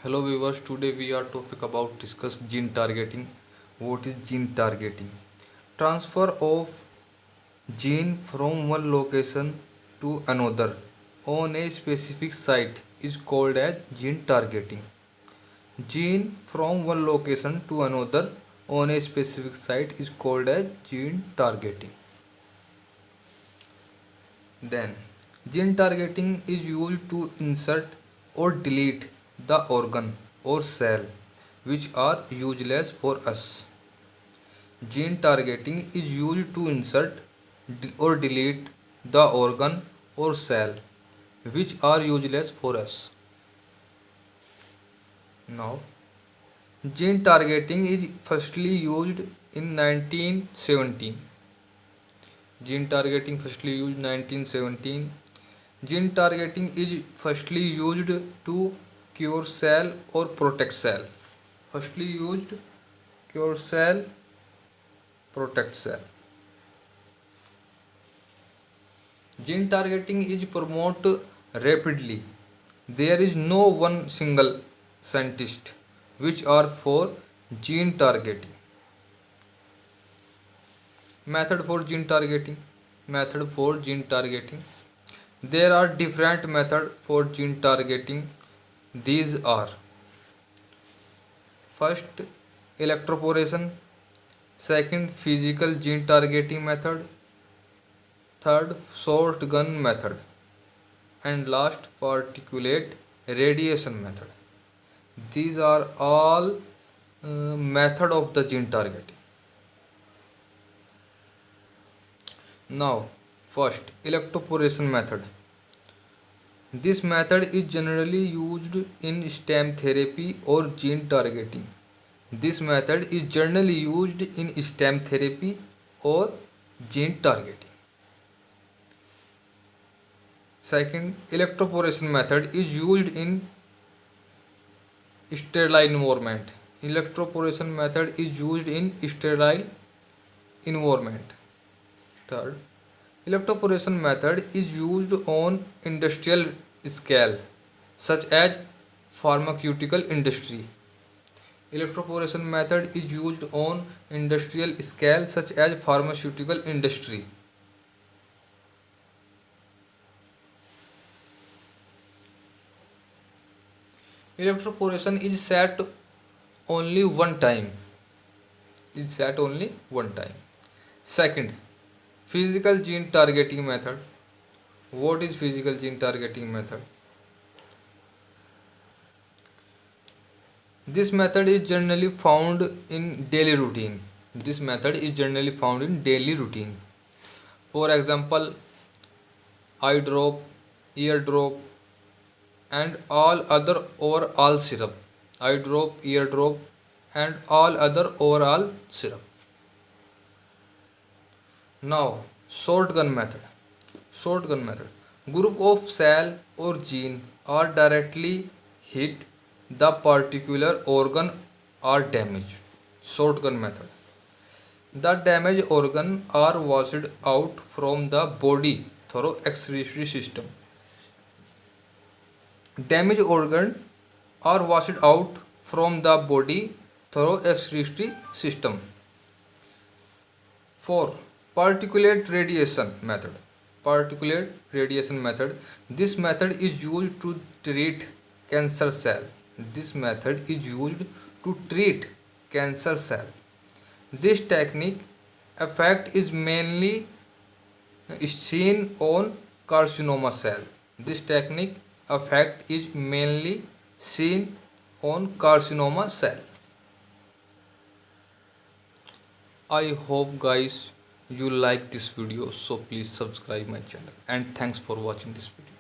Hello viewers, today we are topic about discuss gene targeting. What is gene targeting? Transfer of gene from one location to another on a specific site is called as gene targeting. Gene from one location to another on a specific site is called as gene targeting. Then, gene targeting is used to insert or delete the organ or cell which are useless for us. Gene targeting is used to insert or delete the organ or cell which are useless for us. Now, gene targeting is firstly used in 1917. Gene targeting firstly used 1917. Gene targeting is firstly used to cure cell or protect cell. Firstly used cure cell, protect cell. Gene targeting is promoted rapidly. There is no one single scientist which are for gene targeting. Method for gene targeting. Method for gene targeting. There are different methods for gene targeting. These are: first, electroporation; second, physical gene targeting method; third, shotgun method; and last, particulate radiation method. These are all method of the gene targeting. Now, first, electroporation method. This method is generally used in stem therapy or gene targeting. This method is generally used in stem therapy or gene targeting. Second, electroporation method is used in sterile environment. Electroporation method is used in sterile environment. Third, electroporation method is used on industrial scale such as pharmaceutical industry. Electroporation method is used on industrial scale such as pharmaceutical industry. Electroporation is set only one time. Second, physical gene targeting method. What is physical gene targeting method? This method is generally found in daily routine. For example, eye drop, ear drop, and all other oral syrup. Eye drop, ear drop, and all other oral syrup. Now, shotgun method. Group of cell or gene are directly hit the particular organ are damaged. Shotgun method. The damaged organ are washed out from the body through excretory system. Damaged organ are washed out from the body through excretory system. 4. Particulate radiation method. This method is used to treat cancer cell. This technique effect is mainly seen on carcinoma cell. I hope guys you like this video, so please subscribe my channel, and thanks for watching this video.